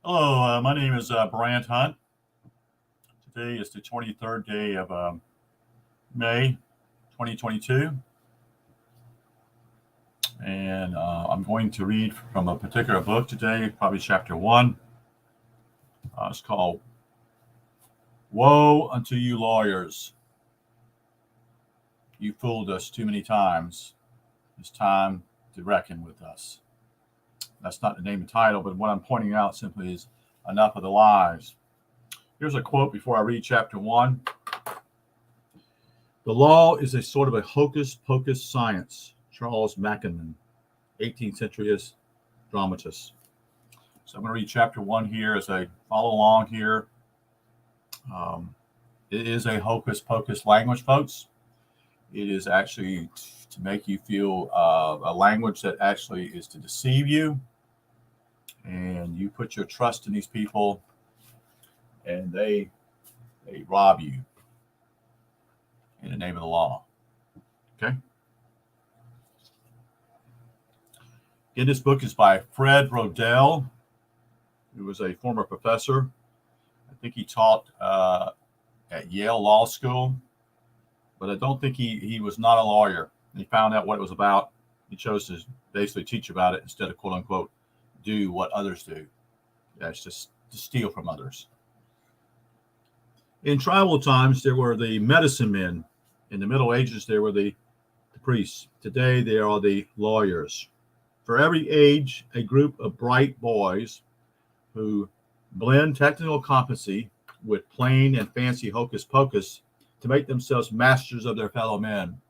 Hello, my name is Brant Hunt. Today is the 23rd day of May 2022, and I'm going to read from a particular book today, probably chapter 1. It's called Woe Unto You Lawyers. You fooled us too many times. It's time to reckon with us. That's not the name and title, but what I'm pointing out simply is enough of the lies. Here's a quote before I read chapter 1. The law is a sort of a hocus-pocus science. Charles Mackinnon, 18th century dramatist. So I'm going to read chapter 1 here as I follow along here. It is a hocus-pocus language, folks. It is actually to make you feel a language that actually is to deceive you. And you put your trust in these people, and they rob you in the name of the law. Okay? Again, this book is by Fred Rodell, who was a former professor. I think he taught at Yale Law School, but I don't think he was not a lawyer. He found out what it was about. He chose to basically teach about it instead of, quote unquote, do what others do. That's just to steal from others. In tribal times, there were the medicine men. In the Middle Ages, there were the priests. Today, there are the lawyers. For every age, a group of bright boys who blend technical competency with plain and fancy hocus pocus to make themselves masters of their fellow men.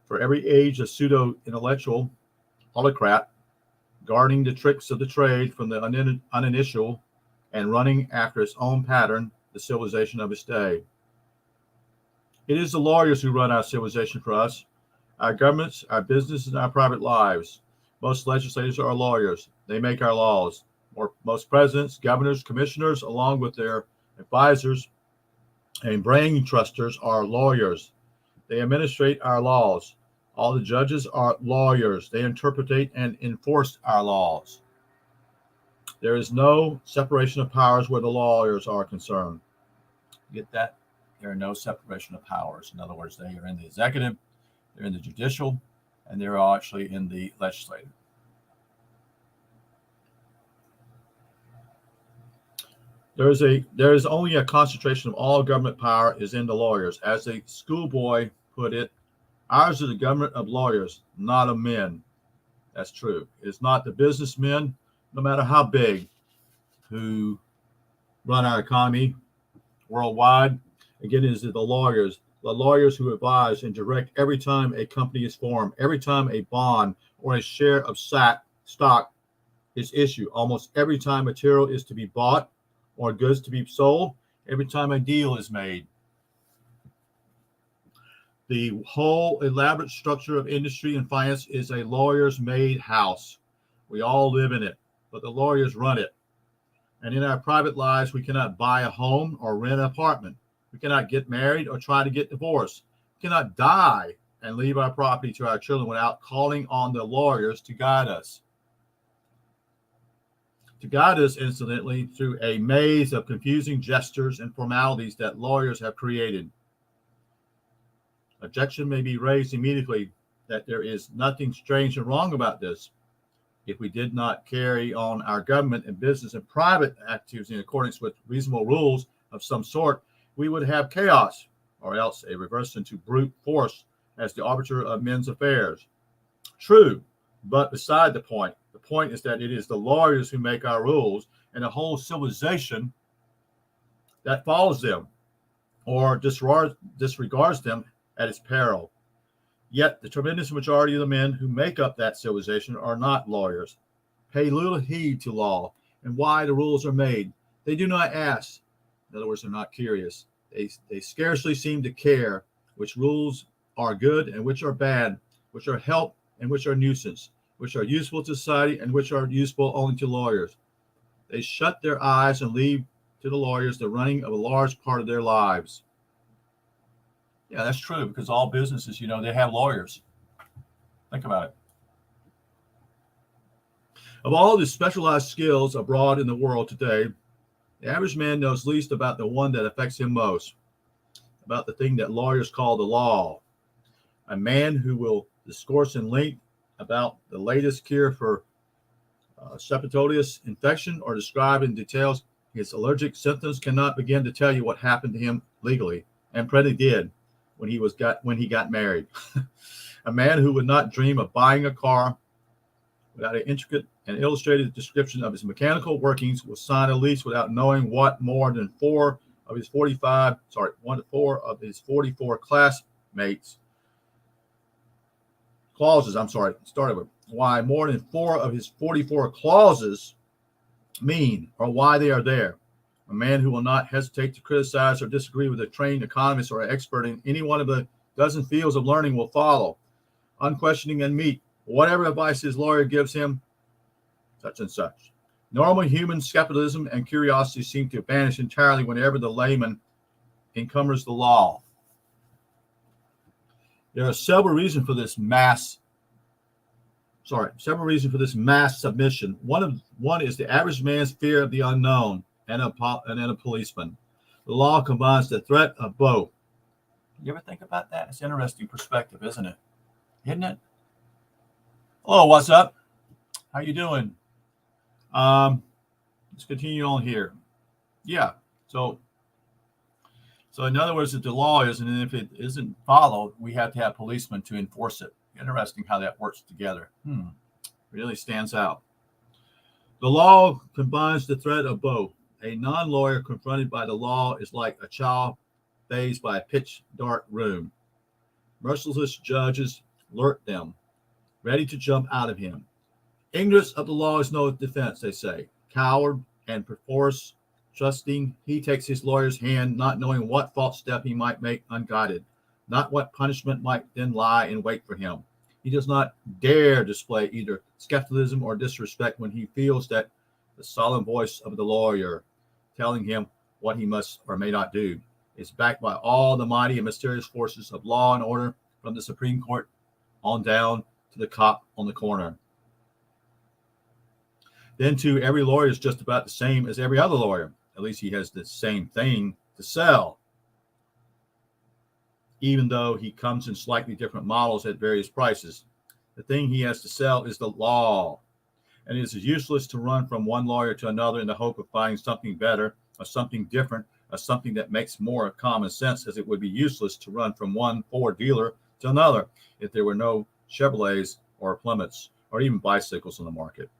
For every age, a pseudo-intellectual autocrat guarding the tricks of the trade from the uninitial and running after its own pattern, the civilization of its day. It is the lawyers who run our civilization for us, our governments, our businesses, and our private lives. Most legislators are lawyers. They make our laws. Most presidents, governors, commissioners, along with their advisors and brain trusters are lawyers. They administrate our laws. All the judges are lawyers. They interpret and enforce our laws. There is no separation of powers where the lawyers are concerned. Get that? There are no separation of powers. In other words, they are in the executive, they're in the judicial, and they're actually in the legislative. There is only a concentration of all government power is in the lawyers. As a schoolboy put it, ours is the government of lawyers, not of men. That's true. It's not the businessmen, no matter how big, who run our economy worldwide. Again, it is the lawyers who advise and direct every time a company is formed, every time a bond or a share of stock is issued, almost every time material is to be bought or goods to be sold, every time a deal is made. The whole elaborate structure of industry and finance is a lawyer's made house. We all live in it, but the lawyers run it. And in our private lives, we cannot buy a home or rent an apartment. We cannot get married or try to get divorced. We cannot die and leave our property to our children without calling on the lawyers to guide us. To guide us, incidentally, through a maze of confusing gestures and formalities that lawyers have created. Objection may be raised immediately that there is nothing strange and wrong about this. If we did not carry on our government and business and private activities in accordance with reasonable rules of some sort, we would have chaos, or else a reverse into brute force as the arbiter of men's affairs. True, but beside the point. The point is that it is the lawyers who make our rules and the whole civilization that follows them or disregards them at its peril. Yet the tremendous majority of the men who make up that civilization are not lawyers, pay little heed to law and why the rules are made. They do not ask. In other words, they're not curious. They scarcely seem to care which rules are good and which are bad, which are help and which are nuisance, which are useful to society and which are useful only to lawyers. They shut their eyes and leave to the lawyers the running of a large part of their lives. Yeah, that's true, because all businesses, they have lawyers. Think about it. Of all the specialized skills abroad in the world today, the average man knows least about the one that affects him most, about the thing that lawyers call the law. A man who will discourse in length about the latest cure for septicemia infection or describe in details his allergic symptoms cannot begin to tell you what happened to him legally, and Freddie did when he got married. A man who would not dream of buying a car without an intricate and illustrated description of its mechanical workings will sign a lease without knowing what more than four of his 44 classmates clauses, started with why more than four of his 44 clauses mean or why they are there. A man who will not hesitate to criticize or disagree with a trained economist or an expert in any one of the dozen fields of learning will follow, unquestioning and meet whatever advice his lawyer gives him, such and such. Normal human skepticism and curiosity seem to vanish entirely whenever the layman encumbers the law. There are several reasons for this mass submission. One is the average man's fear of the unknown and a policeman. The law combines the threat of both. You ever think about that? It's an interesting perspective, isn't it? Isn't it? Hello, what's up? How you doing? Let's continue on here. Yeah. So in other words, if the law is, and if it isn't followed, we have to have policemen to enforce it. Interesting how that works together. Really stands out. The law combines the threat of both. A non-lawyer confronted by the law is like a child faced by a pitch dark room. Merciless judges alert them, ready to jump out of him. Ignorance of the law is no defense, they say. Coward and perforce trusting, he takes his lawyer's hand, not knowing what false step he might make unguided, not what punishment might then lie in wait for him. He does not dare display either skepticism or disrespect when he feels that the solemn voice of the lawyer telling him what he must or may not do is backed by all the mighty and mysterious forces of law and order from the Supreme Court on down to the cop on the corner. Then, too, every lawyer is just about the same as every other lawyer. At least he has the same thing to sell, even though he comes in slightly different models at various prices. The thing he has to sell is the law, and it is useless to run from one lawyer to another in the hope of finding something better or something different or something that makes more common sense, as it would be useless to run from one Ford dealer to another if there were no Chevrolets or Plymouths or even bicycles on the market.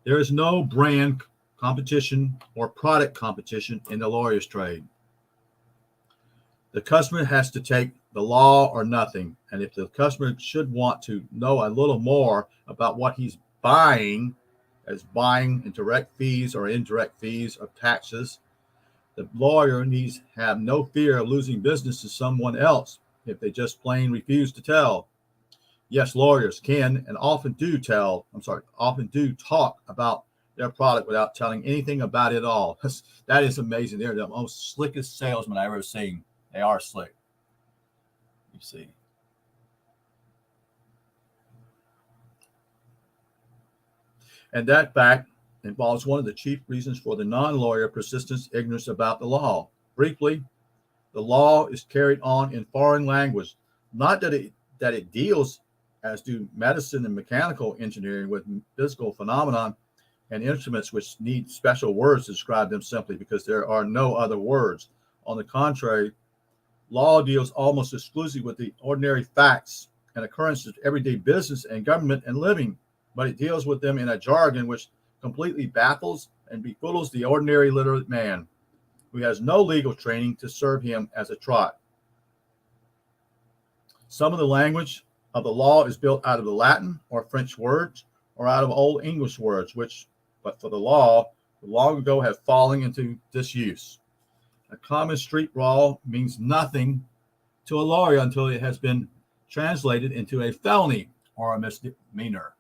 There is no brand competition or product competition in the lawyer's trade. The customer has to take the law or nothing. And if the customer should want to know a little more about what he's buying, as buying in direct fees or indirect fees of taxes, the lawyer needs have no fear of losing business to someone else if they just plain refuse to tell. Yes, lawyers can and often do talk about their product without telling anything about it all. That is amazing. They're the most slickest salesmen I've ever seen. They are slick. You see. And that fact involves one of the chief reasons for the non-lawyer persistence ignorance about the law. Briefly, the law is carried on in foreign language. Not that it deals, as do medicine and mechanical engineering, with physical phenomena and instruments which need special words to describe them simply because there are no other words. On the contrary, law deals almost exclusively with the ordinary facts and occurrences of everyday business and government and living, but it deals with them in a jargon which completely baffles and befuddles the ordinary literate man who has no legal training to serve him as a trot. Some of the language of the law is built out of the Latin or French words or out of Old English words, which, but for the law, long ago have fallen into disuse. A common street brawl means nothing to a lawyer until it has been translated into a felony or a misdemeanor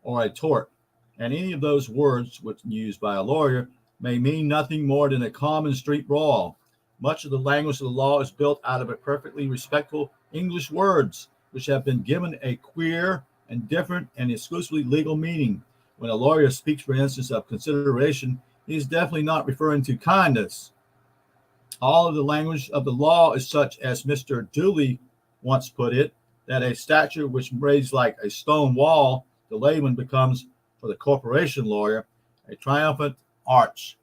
or a tort. And any of those words which used by a lawyer may mean nothing more than a common street brawl. Much of the language of the law is built out of a perfectly respectful English words, which have been given a queer and different and exclusively legal meaning. When a lawyer speaks, for instance, of consideration, he is definitely not referring to kindness. All of the language of the law is such, as Mr. Dooley once put it, that a statute which raised like a stone wall, the layman becomes, for the corporation lawyer, a triumphant arch.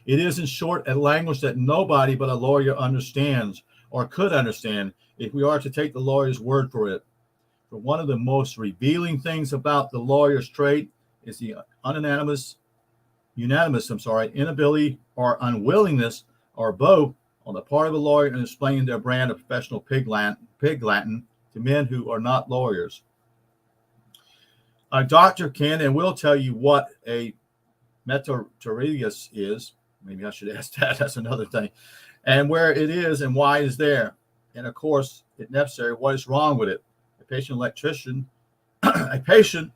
It is, in short, a language that nobody but a lawyer understands or could understand if we are to take the lawyer's word for it. For one of the most revealing things about the lawyer's trade is the unanimous inability or unwillingness, or both, on the part of a lawyer in explaining their brand of professional pig Latin to men who are not lawyers. A doctor can and will tell you what a meritorious is. Maybe I should ask that. That's another thing. And where it is and why it is there. And of course, if necessary, what is wrong with it. A patient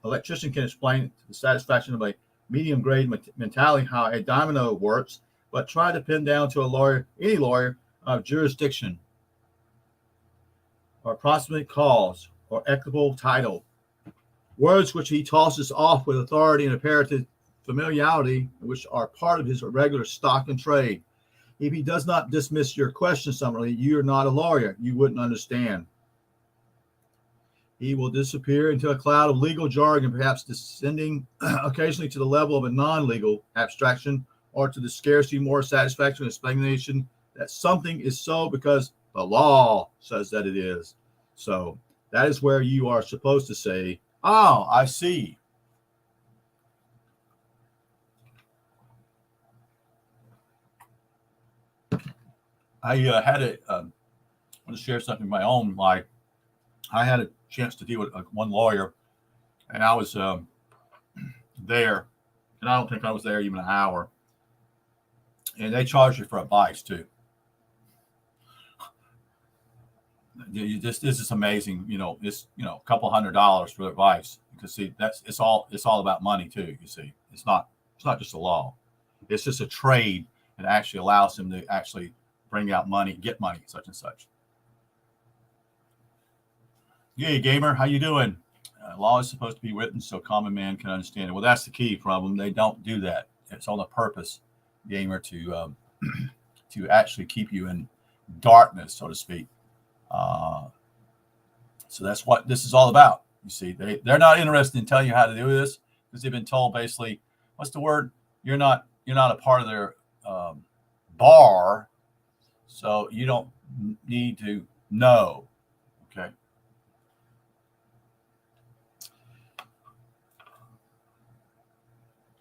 electrician can explain to the satisfaction of a medium grade mentality how a dynamo works, but try to pin down to any lawyer of jurisdiction or approximate cause or equitable title, words which he tosses off with authority and apparent familiarity, which are part of his regular stock and trade. If he does not dismiss your question summarily, you are not a lawyer. You wouldn't understand. He will disappear into a cloud of legal jargon, perhaps descending occasionally to the level of a non-legal abstraction, or to the scarcely more satisfactory explanation that something is so because the law says that it is. So that is where you are supposed to say, "Oh, I see." I want to share something of my own life. I had a chance to deal with one lawyer, and I was there, and I don't think I was there even an hour. And they charge you for advice too. This is amazing. It's a couple $100 for advice. Because see, it's all about money too. You see, it's not just a law. It's just a trade that actually allows them to actually bring out money, get money, such and such. Hey, gamer, how you doing? Law is supposed to be written so common man can understand it. Well, that's the key problem. They don't do that. It's on the purpose, gamer, to actually keep you in darkness, so to speak. So that's what this is all about. You see, they're not interested in telling you how to do this because they've been told basically, what's the word? You're not a part of their bar, so you don't need to know. Okay.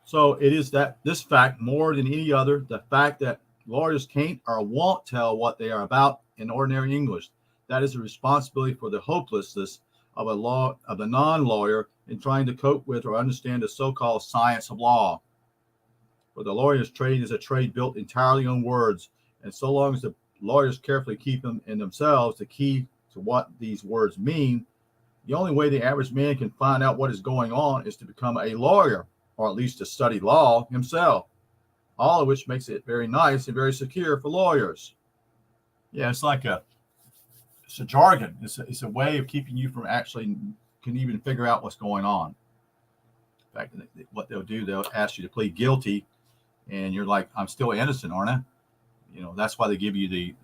So it is that this fact more than any other, the fact that lawyers can't or won't tell what they are about in ordinary English. That is a responsibility for the hopelessness of the non-lawyer in trying to cope with or understand the so-called science of law. For the lawyer's trade is a trade built entirely on words, and so long as the lawyers carefully keep them in themselves, the key to what these words mean, the only way the average man can find out what is going on is to become a lawyer, or at least to study law himself, all of which makes it very nice and very secure for lawyers. Yeah, it's a jargon. It's a way of keeping you from actually can even figure out what's going on. In fact, what they'll do, they'll ask you to plead guilty, and you're like, I'm still innocent, aren't I? That's why they give you the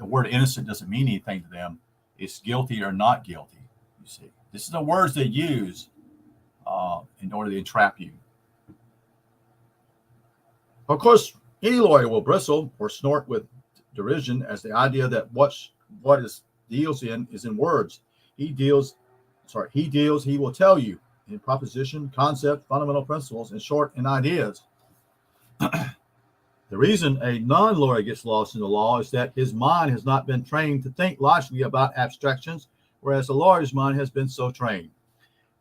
word innocent doesn't mean anything to them. It's guilty or not guilty. You see, this is the words they use in order to entrap you. Of course, any lawyer will bristle or snort with derision as the idea that what deals in is in words. He will tell you in proposition, concept, fundamental principles, in short, in ideas. The reason a non-lawyer gets lost in the law is that his mind has not been trained to think logically about abstractions, whereas the lawyer's mind has been so trained.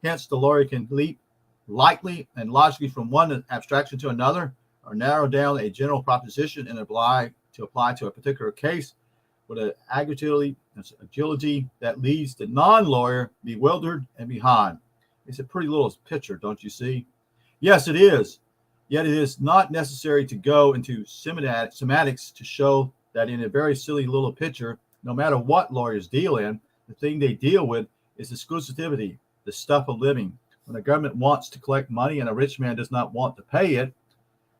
Hence, the lawyer can leap lightly and logically from one abstraction to another, or narrow down a general proposition and apply to a particular case with an agility that leaves the non-lawyer bewildered and behind. It's a pretty little picture, don't you see? Yes, it is. Yet it is not necessary to go into semantics to show that in a very silly little picture, no matter what lawyers deal in, the thing they deal with is exclusivity, the stuff of living, when the government wants to collect money and a rich man does not want to pay it,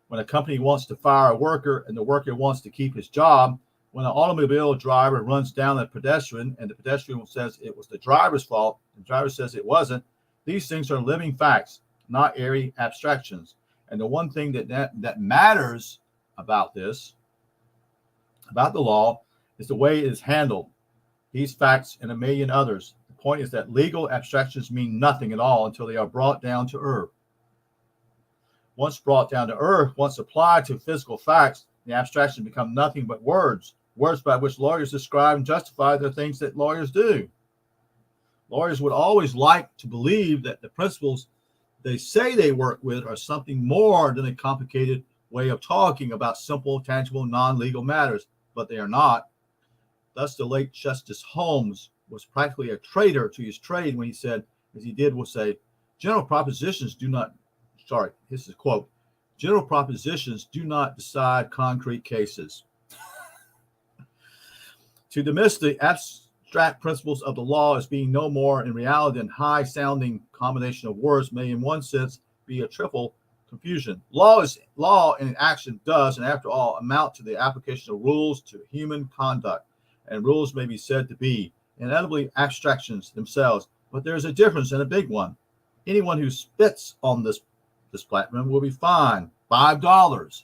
when a company wants to fire a worker and the worker wants to keep his job, when an automobile driver runs down a pedestrian and the pedestrian says it was the driver's fault, the driver says it wasn't, these things are living facts, not airy abstractions. And the one thing that matters about this, about the law, is the way it is handled. These facts and a million others. The point is that legal abstractions mean nothing at all until they are brought down to earth. Once brought down to earth, once applied to physical facts, the abstractions become nothing but words by which lawyers describe and justify the things that lawyers do. Lawyers would always like to believe that the principles they say they work with are something more than a complicated way of talking about simple, tangible, non-legal matters, but they are not. Thus, the late Justice Holmes was practically a traitor to his trade when he said, as he did, will say, general propositions do not decide concrete cases. To dismiss the abstract principles of the law as being no more in reality than high-sounding combination of words may in one sense be a triple confusion. Law in action does, and after all, amount to the application of rules to human conduct, and rules may be said to be inevitably abstractions themselves, but there's a difference and a big one. Anyone who spits on this platform will be fined $5.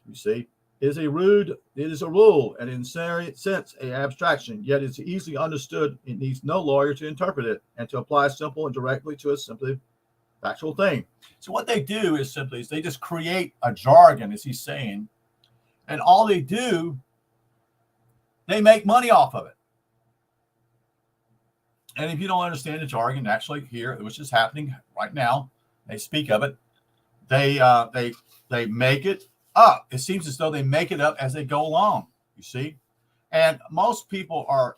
You see, it is a rule, and in a sense, an abstraction, yet it's easily understood. It needs no lawyer to interpret it and to apply simple and directly to a simply factual thing. So what they do is they just create a jargon, as he's saying, and all they do, they make money off of it. And if you don't understand the jargon, actually here, which is happening right now, they speak of it. They make it up. It seems as though they make it up as they go along, you see. And most people are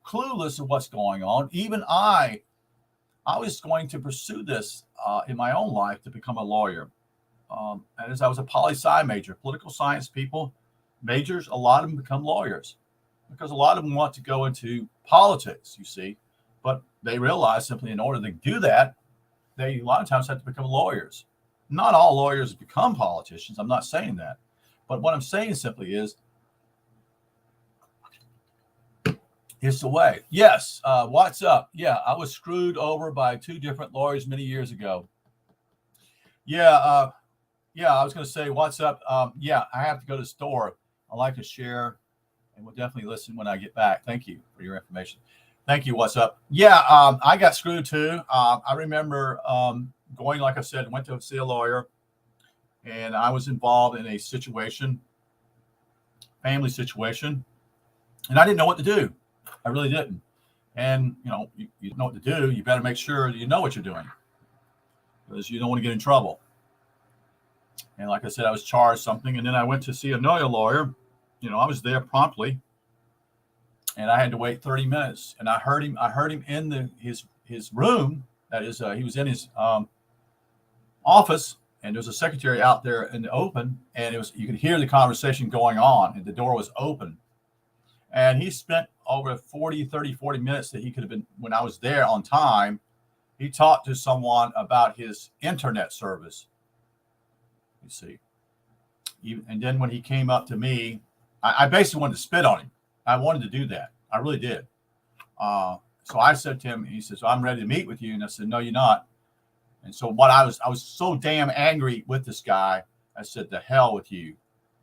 clueless of what's going on. Even I was going to pursue this in my own life to become a lawyer. And as I was a poli-sci major, political science people, majors, a lot of them become lawyers because a lot of them want to go into politics, you see. But they realize simply in order to do that, they a lot of times have to become lawyers. Not all lawyers become politicians. I'm not saying that. But what I'm saying simply is it's the way. Yes. What's up? Yeah, I was screwed over by 2 different lawyers many years ago. Yeah. I was going to say, what's up? Yeah, I have to go to the store. I'd like to share, and we'll definitely listen when I get back. Thank you for your information. Thank you. What's up? Yeah, I got screwed too. I remember going, like I said, went to see a lawyer, and I was involved in a situation, family situation, and I didn't know what to do. I really didn't. And, you know what to do. You better make sure you know what you're doing because you don't want to get in trouble. And like I said, I was charged something, and then I went to see another lawyer. I was there promptly, and I had to wait 30 minutes. And I heard him in his room. That is, he was in his office, and there was a secretary out there in the open, and you could hear the conversation going on, and the door was open. And he spent over 40 minutes that he could have been, when I was there on time, he talked to someone about his internet service. You see. And then when he came up to me, I basically wanted to spit on him. I wanted to do that. I really did. So I said to him, he says, I'm ready to meet with you. And I said, no, you're not. And so I was so damn angry with this guy. I said, the hell with you.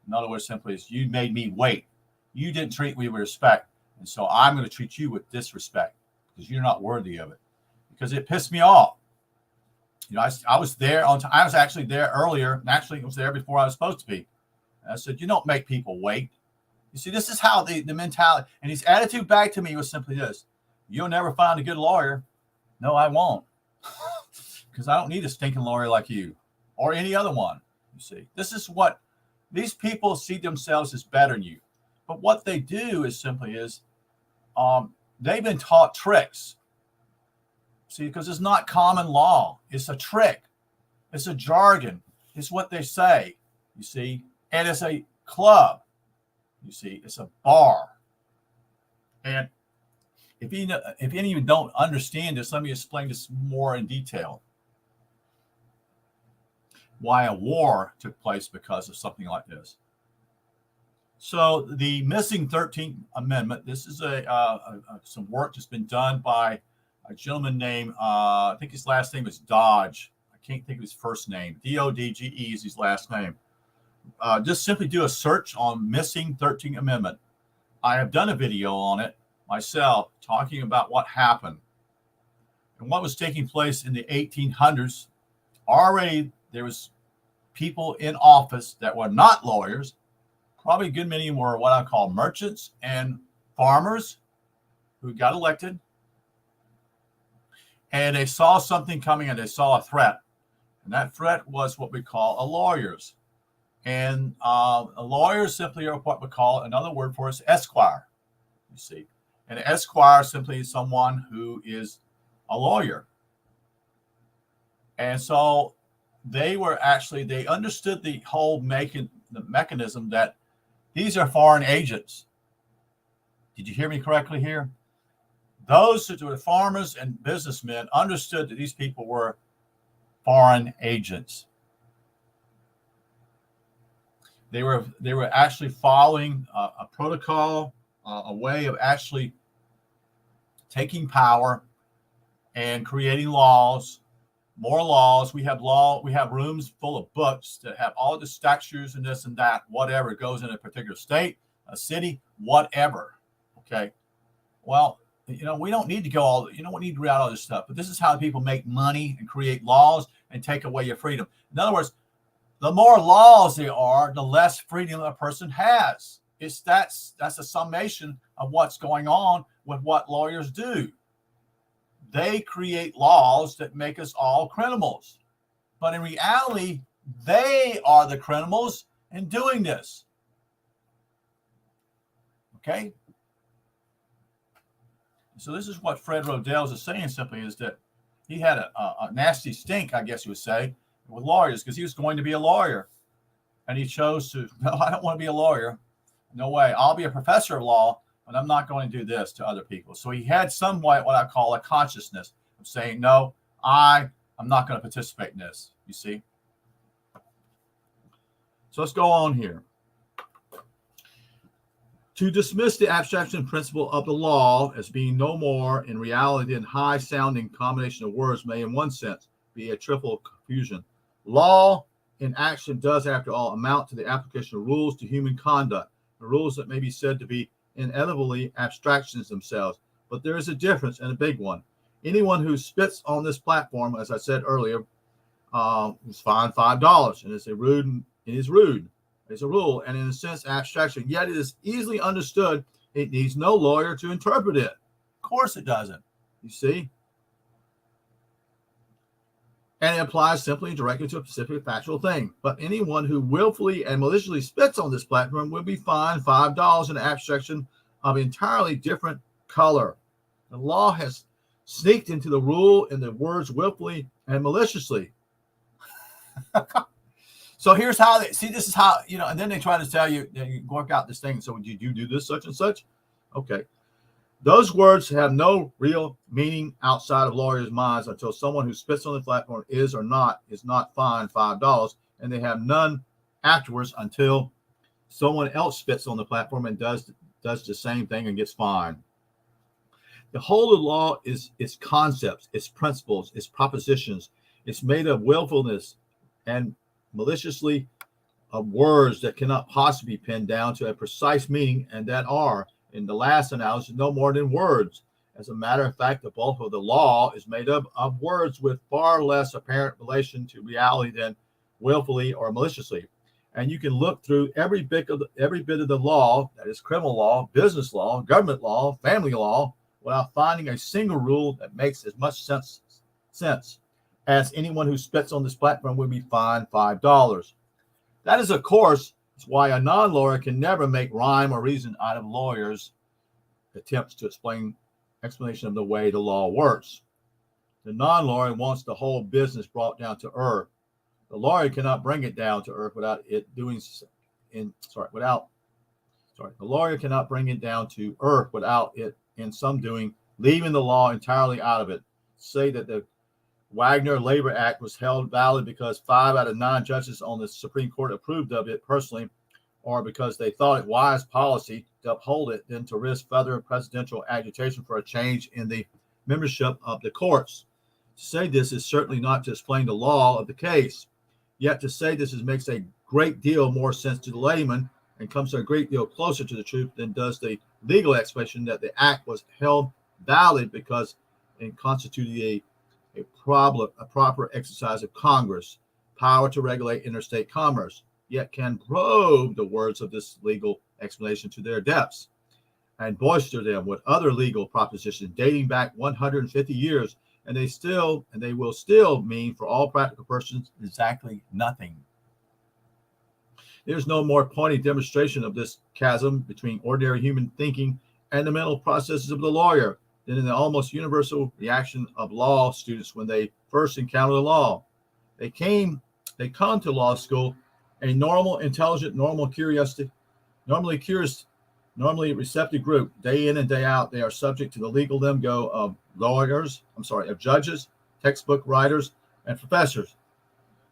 In other words, simply is you made me wait. You didn't treat me with respect. And so I'm going to treat you with disrespect because you're not worthy of it, because it pissed me off. I was there on time. I was actually there earlier. And actually, I was there before I was supposed to be. And I said, you don't make people wait. You see, this is how the mentality, and his attitude back to me was simply this: you'll never find a good lawyer. No, I won't. Because I don't need a stinking lawyer like you or any other one. You see, this is what these people see themselves as better than you. But what they do is simply they've been taught tricks. See, because it's not common law. It's a trick. It's a jargon. It's what they say, you see. And it's a club. You see, it's a bar. And if any of you don't understand this, let me explain this more in detail. Why a war took place because of something like this. So the missing 13th Amendment. This is some work that's been done by a gentleman named I think his last name is Dodge. I can't think of his first name. Dodge is his last name. Just simply do a search on missing 13th Amendment. I have done a video on it myself, talking about what happened and what was taking place in the 1800s. Already there was people in office that were not lawyers. Probably a good many were what I call merchants and farmers who got elected. And they saw something coming and they saw a threat. And that threat was what we call a lawyers. And a lawyer simply are what we call, another word for is esquire, you see. And an esquire simply is someone who is a lawyer. And so they understood the whole mechanism that these are foreign agents. Did you hear me correctly here? Those who were farmers and businessmen understood that these people were foreign agents. They were actually following a protocol, a way of actually taking power and creating laws, more laws. We have rooms full of books that have all the statutes and this and that, whatever goes in a particular state, a city, whatever. Okay. Well, we don't need to go we need to read all this stuff, but this is how people make money and create laws and take away your freedom. In other words, the more laws there are, the less freedom a person has. That's a summation of what's going on with what lawyers do. They create laws that make us all criminals. But in reality, they are the criminals in doing this. Okay? So this is what Fred Rodell is saying simply, is that he had a nasty stink, I guess you would say, with lawyers, because he was going to be a lawyer. And he chose to, no, I don't want to be a lawyer. No way. I'll be a professor of law, but I'm not going to do this to other people. So he had somewhat what I call a consciousness of saying, no, I'm not going to participate in this, you see. So let's go on here. To dismiss the abstraction principle of the law as being no more in reality than high-sounding combination of words may in one sense be a triple confusion. Law in action does, after all, amount to the application of rules to human conduct, the rules that may be said to be inevitably abstractions themselves. But there is a difference, and a big one. Anyone who spits on this platform, as I said earlier, is fined $5, and it is rude. It's a rule, and in a sense, abstraction. Yet it is easily understood. It needs no lawyer to interpret it. Of course it doesn't. You see? And it applies simply and directly to a specific factual thing. But anyone who willfully and maliciously spits on this platform will be fined $5 in an abstraction of entirely different color. The law has sneaked into the rule in the words willfully and maliciously. So here's how this is how, and then they try to tell you, you work out this thing. So did you do this, such and such? Okay. Those words have no real meaning outside of lawyers' minds until someone who spits on the platform is not fined $5, and they have none afterwards until someone else spits on the platform and does the same thing and gets fined. The whole of law is its concepts, its principles, its propositions. It's made of willfulness and maliciously of words that cannot possibly be pinned down to a precise meaning, and that are, in the last analysis, no more than words. As a matter of fact, the bulk of the law is made up of words with far less apparent relation to reality than willfully or maliciously. And you can look through every bit of the law, that is criminal law, business law, government law, family law, without finding a single rule that makes as much sense as anyone who spits on this platform will be fined $5. That is, of course, why a non-lawyer can never make rhyme or reason out of lawyers' attempts to explanation of the way the law works. The non-lawyer wants the whole business brought down to earth. The lawyer cannot bring it down to earth without the lawyer cannot bring it down to earth without it in some doing leaving the law entirely out of it. Say that the Wagner Labor Act was held valid because 5 out of 9 judges on the Supreme Court approved of it personally, or because they thought it wise policy to uphold it than to risk further presidential agitation for a change in the membership of the courts. To say this is certainly not to explain the law of the case. Yet to say this makes a great deal more sense to the layman and comes a great deal closer to the truth than does the legal explanation that the act was held valid because it constituted a proper exercise of Congress, power to regulate interstate commerce, yet can probe the words of this legal explanation to their depths and bolster them with other legal propositions dating back 150 years, and they will still mean for all practical purposes exactly nothing. There's no more pointed demonstration of this chasm between ordinary human thinking and the mental processes of the lawyer than in the almost universal reaction of law students when they first encounter the law. They come to law school a normal, intelligent, normally curious, normally receptive group. Day in and day out, they are subject to the legal lingo of of judges, textbook writers, and professors.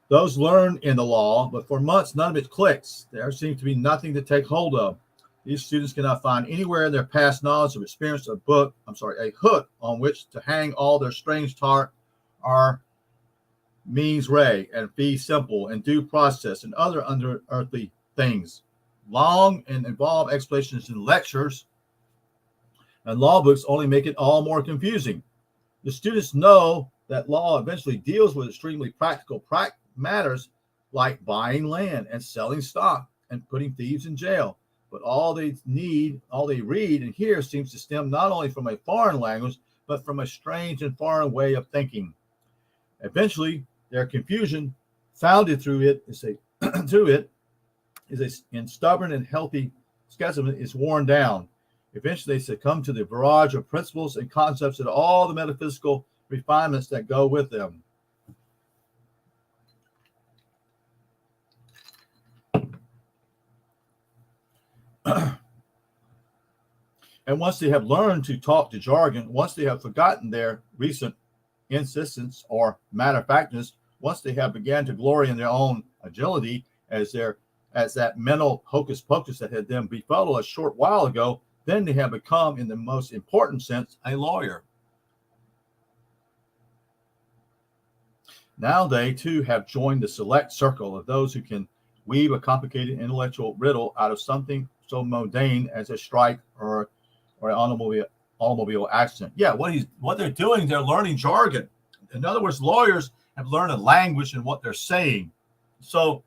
Those learn in the law, but for months, none of it clicks. There seems to be nothing to take hold of. These students cannot find anywhere in their past knowledge or experience a hook on which to hang all their strange talk or means res and fee simple and due process and other unearthly things. Long and involved explanations in lectures and law books only make it all more confusing. The students know that law eventually deals with extremely practical matters like buying land and selling stock and putting thieves in jail. But all they read and hear seems to stem not only from a foreign language, but from a strange and foreign way of thinking. Eventually, their confusion, founded through it, in stubborn and healthy skepticism, is worn down. Eventually, they succumb to the barrage of principles and concepts and all the metaphysical refinements that go with them. And once they have learned to talk to jargon, once they have forgotten their recent insistence or matter-of-factness, once they have begun to glory in their own agility as that mental hocus pocus that had them befuddled a short while ago, then they have become, in the most important sense, a lawyer. Now they too have joined the select circle of those who can weave a complicated intellectual riddle out of something so mundane as a strike or an automobile accident. Yeah, what they're doing, they're learning jargon. In other words, lawyers have learned a language and what they're saying. So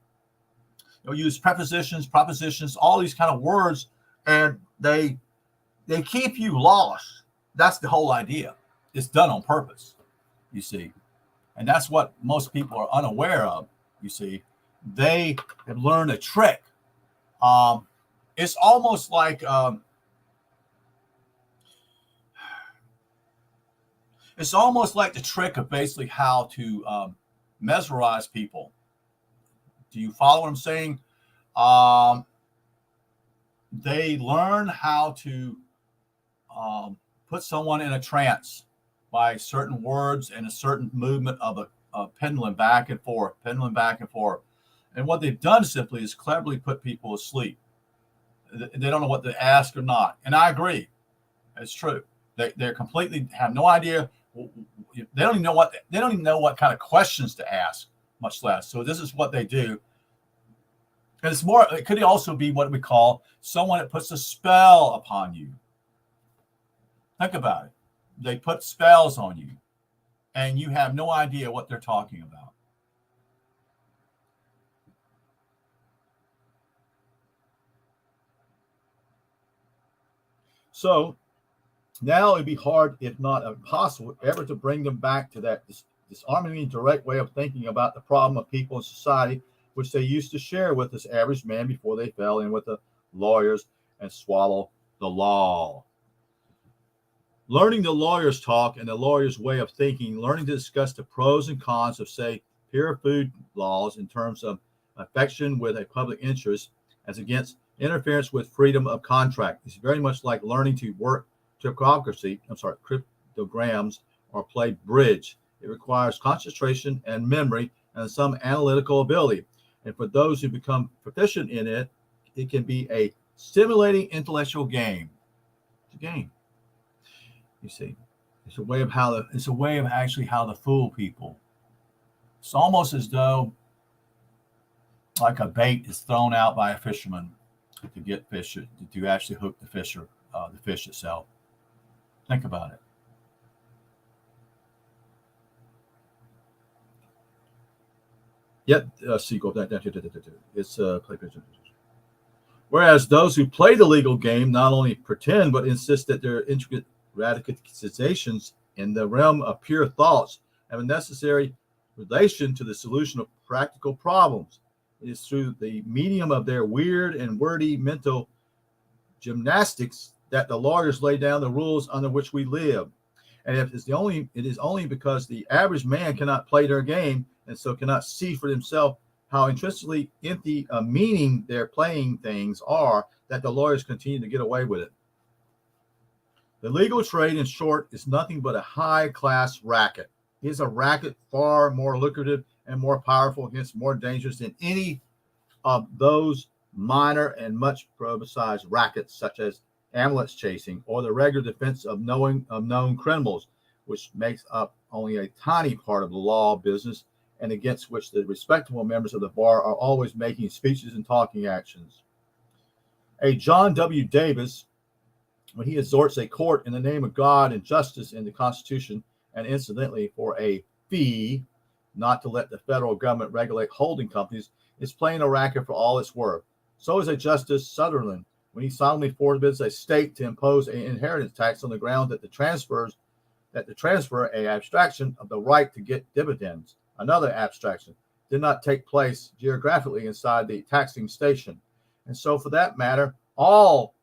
they'll use prepositions, propositions, all these kind of words, and they keep you lost. That's the whole idea. It's done on purpose, you see. And that's what most people are unaware of, you see. They have learned a trick. It's almost like the trick of basically how to mesmerize people. Do you follow what I'm saying? They learn how to put someone in a trance by certain words and a certain movement of a pendulum back and forth. And what they've done simply is cleverly put people asleep. They don't know what to ask or not. And I agree. It's true. They're completely have no idea. They don't even know what kind of questions to ask, much less. So this is what they do. And it could also be what we call someone that puts a spell upon you. Think about it. They put spells on you, and you have no idea what they're talking about. So now it'd be hard, if not impossible, ever to bring them back to that disarmingly direct way of thinking about the problem of people in society, which they used to share with this average man before they fell in with the lawyers and swallow the law. Learning the lawyer's talk and the lawyer's way of thinking, learning to discuss the pros and cons of, say, pure food laws in terms of affection with a public interest as against interference with freedom of contract. It's very much like learning to work cryptograms, or play bridge. It requires concentration and memory and some analytical ability. And for those who become proficient in it, it can be a stimulating intellectual game. It's a game. You see, it's a way of actually how to fool people. It's almost as though like a bait is thrown out by a fisherman to get fish, to actually hook the fish itself. Think about it. Yet, sequel. It's whereas those who play the legal game not only pretend but insist that their intricate radicalizations in the realm of pure thoughts have a necessary relation to the solution of practical problems. It is through the medium of their weird and wordy mental gymnastics that the lawyers lay down the rules under which we live. And it is only because the average man cannot play their game and so cannot see for himself how intrinsically empty a meaning their playing things are that the lawyers continue to get away with it. The legal trade, in short, is nothing but a high-class racket. It is a racket far more lucrative and more powerful, hence more dangerous than any of those minor and much publicized rackets such as ambulance chasing or the regular defense of known criminals, which makes up only a tiny part of the law business and against which the respectable members of the bar are always making speeches and talking actions. A John W. Davis, when he exhorts a court in the name of God and justice in the Constitution, and incidentally for a fee, not to let the federal government regulate holding companies, is playing a racket for all it's worth. So is a Justice Sutherland when he solemnly forbids a state to impose an inheritance tax on the ground that the transfer an abstraction of the right to get dividends, another abstraction, did not take place geographically inside the taxing station. And so, for that matter, all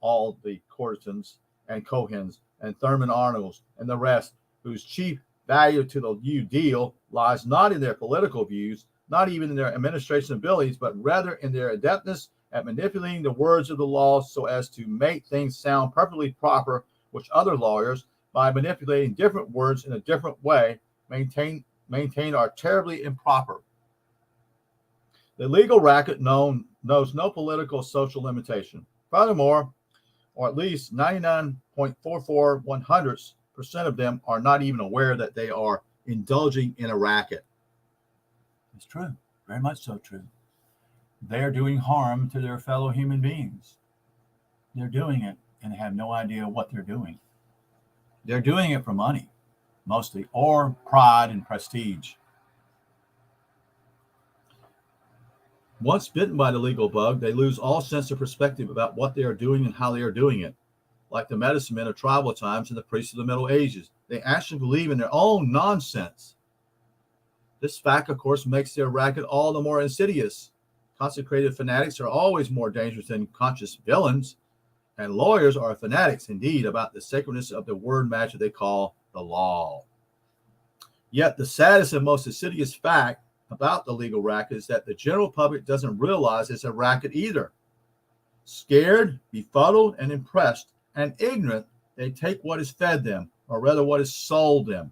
the courtesans and Cohens and Thurman Arnolds and the rest, whose chief value to the New Deal lies not in their political views, not even in their administration abilities, but rather in their adeptness at manipulating the words of the law so as to make things sound perfectly proper, which other lawyers, by manipulating different words in a different way, maintain are terribly improper. The legal racket knows no political social limitation. Furthermore, or at least 99.44% of them are not even aware that they are indulging in a racket. It's true, very much so true. They are doing harm to their fellow human beings. They're doing it and have no idea what they're doing. They're doing it for money, mostly, or pride and prestige. Once bitten by the legal bug, they lose all sense of perspective about what they are doing and how they are doing it. Like the medicine men of tribal times and the priests of the Middle Ages, they actually believe in their own nonsense. This fact, of course, makes their racket all the more insidious. Consecrated fanatics are always more dangerous than conscious villains, and lawyers are fanatics indeed about the sacredness of the word magic they call the law. Yet the saddest and most insidious fact about the legal racket is that the general public doesn't realize it's a racket either. Scared, befuddled, and impressed, and ignorant, they take what is fed them, or rather what is sold them.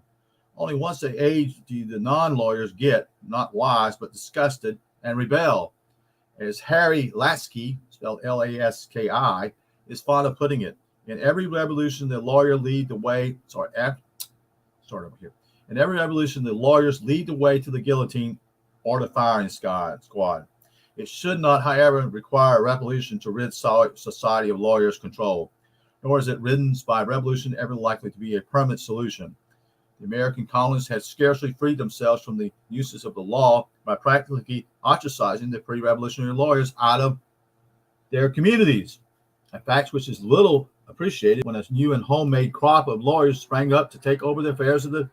Only once they age do the non-lawyers get, not wise, but disgusted, and rebel. As Harry Lasky, spelled Laski, is fond of putting it, in every revolution the lawyer lead the way, In every revolution the lawyers lead the way to the guillotine or the firing squad. It should not, however, require a revolution to rid society of lawyers' control, nor is it ridden by revolution ever likely to be a permanent solution. The American colonists had scarcely freed themselves from the uses of the law by practically ostracizing the pre-revolutionary lawyers out of their communities, a fact which is little appreciated when a new and homemade crop of lawyers sprang up to take over the affairs of the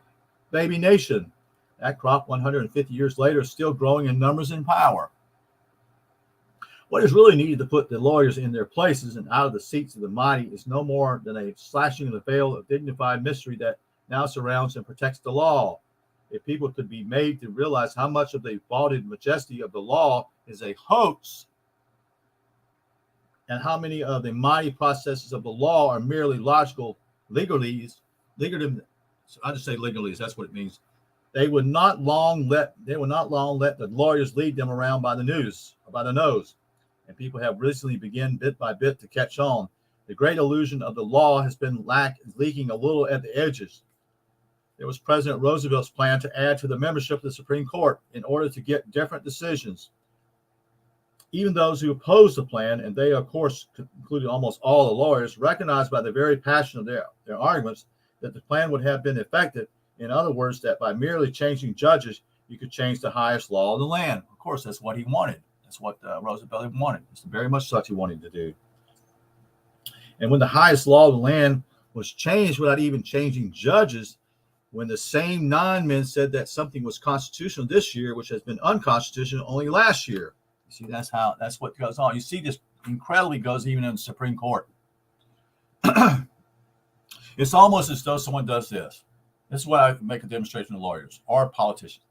baby nation. That crop 150 years later is still growing in numbers and power. What is really needed to put the lawyers in their places and out of the seats of the mighty is no more than a slashing of the veil of dignified mystery that now surrounds and protects the law. If people could be made to realize how much of the vaunted majesty of the law is a hoax, and how many of the mighty processes of the law are merely logical legalese, legal. I just say legalese. That's what it means. They would not long let the lawyers lead them around by the news or by the nose, and people have recently begun bit by bit to catch on. The great illusion of the law has been leaking a little at the edges. There was President Roosevelt's plan to add to the membership of the Supreme Court in order to get different decisions. Even those who opposed the plan, and they, of course, included almost all the lawyers, recognized by the very passion of their arguments that the plan would have been effective. In other words, that by merely changing judges, you could change the highest law of the land. Of course, that's what he wanted. That's what Roosevelt wanted. It's very much such he wanted to do. And when the highest law of the land was changed without even changing judges, when the same 9 men said that something was constitutional this year, which has been unconstitutional only last year. You see, that's what goes on. You see, this incredibly goes even in the Supreme Court. It's almost as though someone does this. This is what I make a demonstration to lawyers or politicians.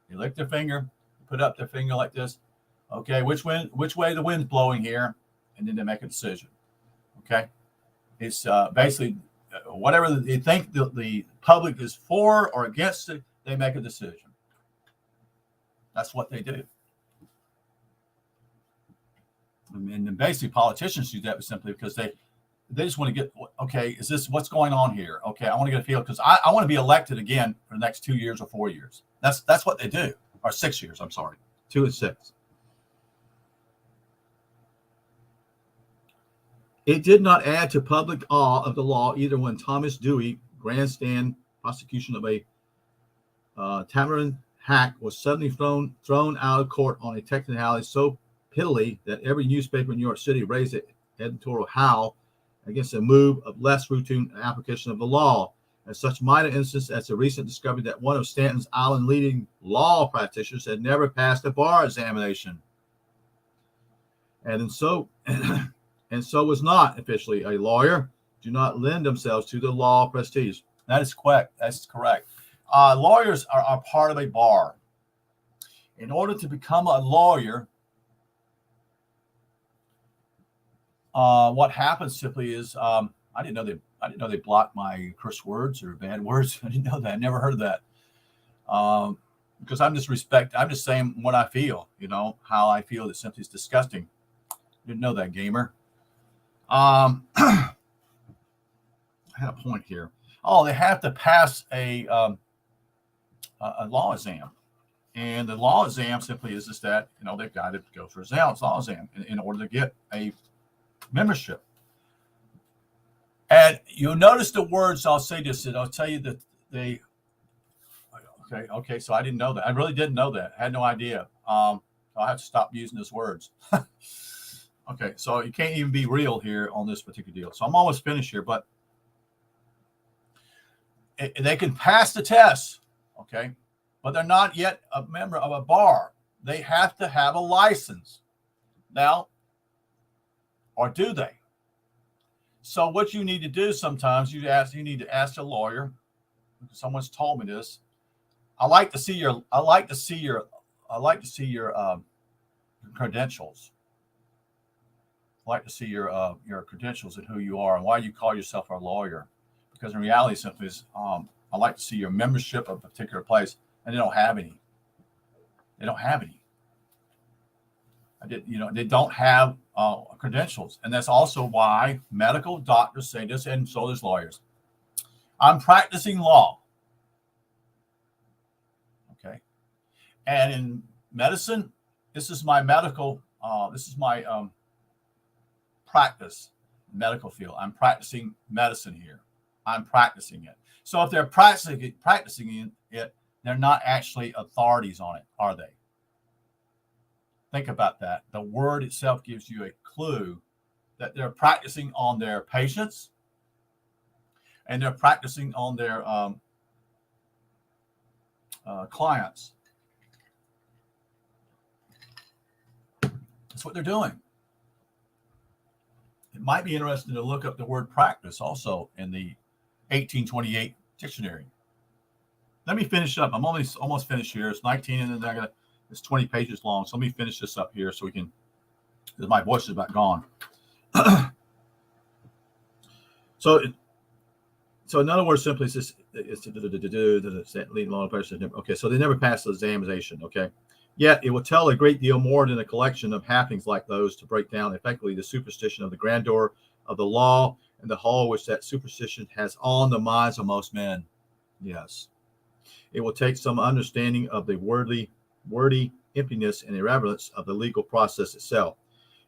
They lift their finger, put up their finger like this. Okay, which way the wind's blowing here, and then they make a decision. Okay, it's basically whatever they think the public is for or against it, they make a decision. That's what they do. And basically politicians do that simply because they just want to get, okay, is this what's going on here? Okay, I want to get a feel because I want to be elected again for the next 2 years or 4 years. That's what they do. Or 6 years, I'm sorry. 2 and 6. It did not add to public awe of the law either when Thomas Dewey, grandstand prosecution of a Tamarind hack, was suddenly thrown out of court on a technicality so pitifully that every newspaper in New York City raised an editorial howl against a move of less routine application of the law. And such minor instance as the recent discovery that one of Stanton's Island leading law practitioners had never passed a bar examination. And so was not officially a lawyer, do not lend themselves to the law prestige. That is correct. That's correct. Lawyers are part of a bar. In order to become a lawyer, what happens simply is I didn't know they blocked my curse words or bad words. I didn't know that. I never heard of that. Because I'm just saying what I feel. How I feel. That simply is disgusting. Didn't know that, gamer. I had a point here. Oh, they have to pass a law exam, and the law exam simply is just that they've got to go for a law exam in order to get a membership. And you'll notice the words. I'll say this, and I'll tell you that they. Okay. So I didn't know that. I really didn't know that. I had no idea. I'll have to stop using those words. Okay, so you can't even be real here on this particular deal. So I'm almost finished here, but they can pass the test, okay, but they're not yet a member of a bar. They have to have a license now, or do they? So what you need to do sometimes, you need to ask a lawyer. Someone's told me this. I like to see your credentials. I like to see your credentials and who you are and why you call yourself a lawyer. Because in reality, simply is I like to see your membership of a particular place, and they don't have any. They don't have any. They don't have credentials, and that's also why medical doctors say this, and so does lawyers. I'm practicing law. Okay, and in medicine, this is my medical. This is my practice, medical field. I'm practicing medicine here. I'm practicing it. So if they're practicing it, they're not actually authorities on it, are they? Think about that. The word itself gives you a clue that they're practicing on their patients and they're practicing on their clients. That's what they're doing. It might be interesting to look up the word practice also in the 1828 dictionary. Let me finish up. I'm almost finished here. It's 19 and then it's 20 pages long. So let me finish this up here so we can, because my voice is about gone. So So in other words, simply it's leading law person. Okay, so they never pass the examination. Okay, yet it will tell a great deal more than a collection of happenings like those to break down effectively the superstition of the grandeur of the law and the hold which that superstition has on the minds of most men. Yes, it will take some understanding of the wordy emptiness and irrelevance of the legal process itself.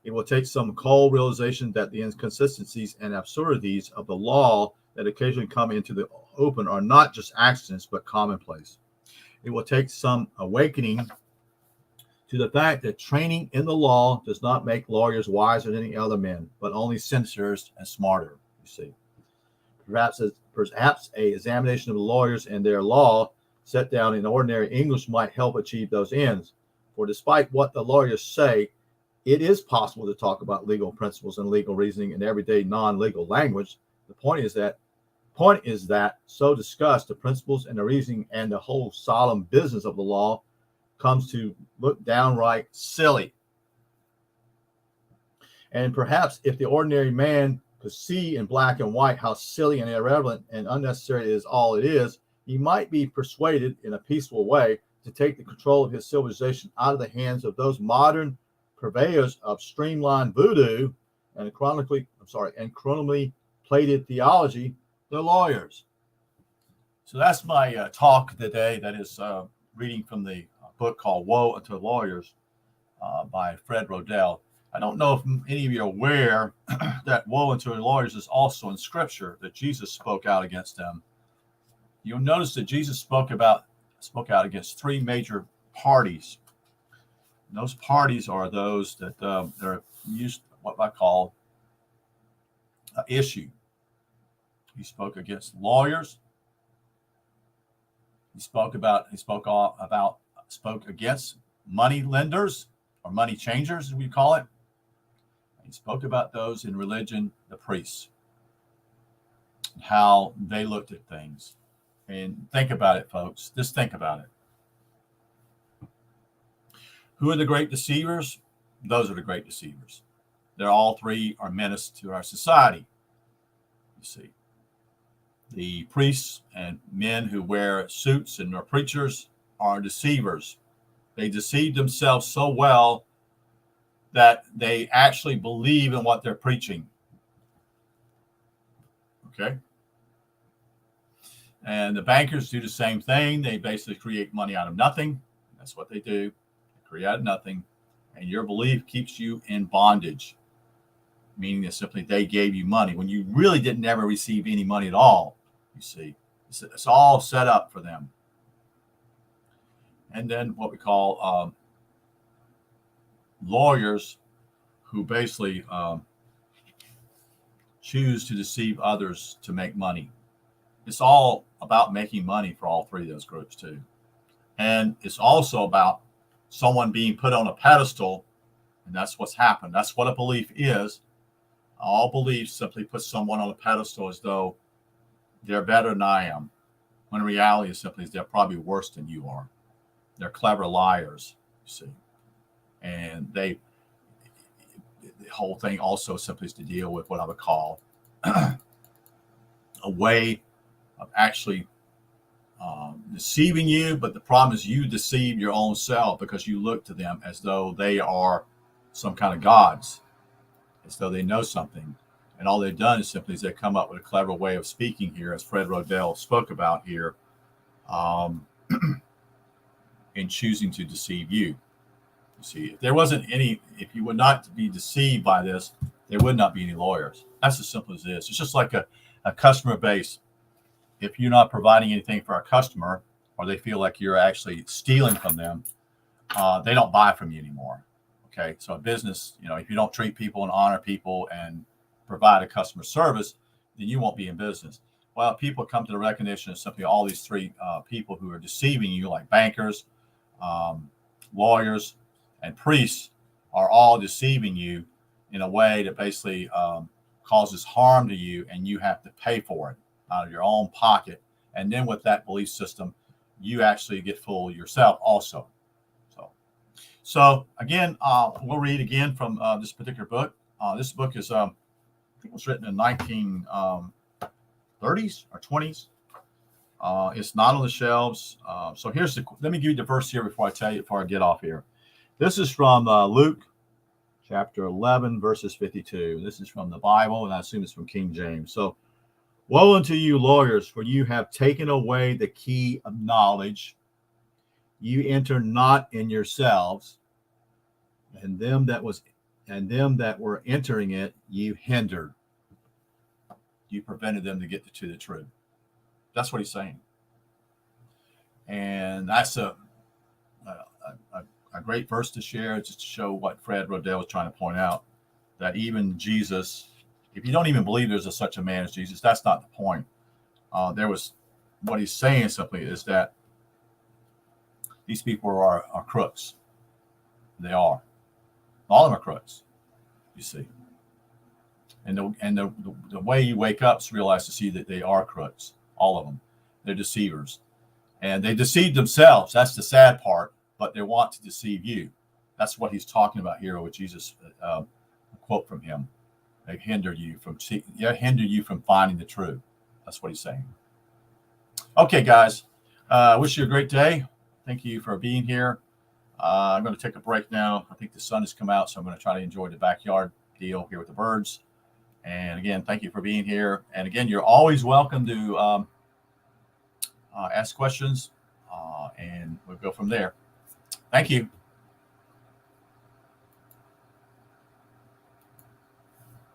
It will take some cold realization that the inconsistencies and absurdities of the law that occasionally come into the open are not just accidents but commonplace. It will take some awakening to the fact that training in the law does not make lawyers wiser than any other men, but only sincerer and smarter. You see, perhaps a examination of the lawyers and their law set down in ordinary English might help achieve those ends. For despite what the lawyers say, it is possible to talk about legal principles and legal reasoning in everyday non-legal language. The point is that so discussed, the principles and the reasoning and the whole solemn business of the law comes to look downright silly. And perhaps if the ordinary man could see in black and white how silly and irrelevant and unnecessary is all it is, he might be persuaded in a peaceful way to take the control of his civilization out of the hands of those modern purveyors of streamlined voodoo and chronically plated theology, the lawyers. So that's my talk today. That is reading from the book called Woe Unto Lawyers by Fred Rodell. I don't know if any of you are aware that woe unto lawyers is also in Scripture, that Jesus spoke out against them. You'll notice that Jesus spoke out against three major parties. And those parties are those that are used what I call issue. He spoke against lawyers. He spoke against money lenders or money changers, as we call it. He spoke about those in religion, the priests, and how they looked at things. And think about it, folks. Just think about it. Who are the great deceivers? Those are the great deceivers. They're all three are menace to our society. You see, the priests and men who wear suits and are preachers are deceivers. They deceive themselves so well that they actually believe in what they're preaching. Okay? And the bankers do the same thing. They basically create money out of nothing. That's what they do. They create out of nothing. And your belief keeps you in bondage, meaning that simply they gave you money when you really didn't ever receive any money at all. You see, it's all set up for them. And then what we call lawyers who basically choose to deceive others to make money. It's all about making money for all three of those groups too. And it's also about someone being put on a pedestal, and that's what's happened. That's what a belief is. All beliefs simply put someone on a pedestal as though they're better than I am, when in reality is simply they're probably worse than you are. They're clever liars, you see. And the whole thing also simply is to deal with what I would call a way of actually deceiving you, but the problem is you deceive your own self because you look to them as though they are some kind of gods, as though they know something. And all they've done is simply they come up with a clever way of speaking here, as Fred Rodell spoke about here, in choosing to deceive you. You see, if there wasn't any, if you would not be deceived by this, there would not be any lawyers. That's as simple as it is. It's just like a customer base. If you're not providing anything for a customer, or they feel like you're actually stealing from them, they don't buy from you anymore. Okay, so a business, if you don't treat people and honor people and provide a customer service, then you won't be in business. Well, people come to the recognition of simply all these three people who are deceiving you, like bankers, lawyers, and priests, are all deceiving you in a way that basically causes harm to you, and you have to pay for it out of your own pocket. And then with that belief system, you actually get fooled yourself also. So again, we'll read again from this particular book. This book is, I think it was written in 30s or 20s. It's not on the shelves. So let me give you the verse here before I get off here. This is from Luke chapter 11, verses 52. This is from the Bible, and I assume it's from King James. So, woe unto you, lawyers, for you have taken away the key of knowledge. You enter not in yourselves, and them that were entering it, you hindered. You prevented them to get to the truth. That's what he's saying. And that's a great verse to share, just to show what Fred Rodell was trying to point out, that even Jesus, if you don't even believe there's such a man as Jesus, that's not the point. What he's saying simply is that these people are crooks. They are. All of them are crooks, you see. And the way you wake up is realize to see that they are crooks, all of them. They're deceivers. And they deceive themselves. That's the sad part. But they want to deceive you. That's what he's talking about here with Jesus. A quote from him: "They hinder you from finding the truth." That's what he's saying. Okay, guys. I wish you a great day. Thank you for being here. I'm going to take a break now. I think the sun has come out, so I'm going to try to enjoy the backyard deal here with the birds. And again, thank you for being here. And again, you're always welcome to ask questions, and we'll go from there. Thank you.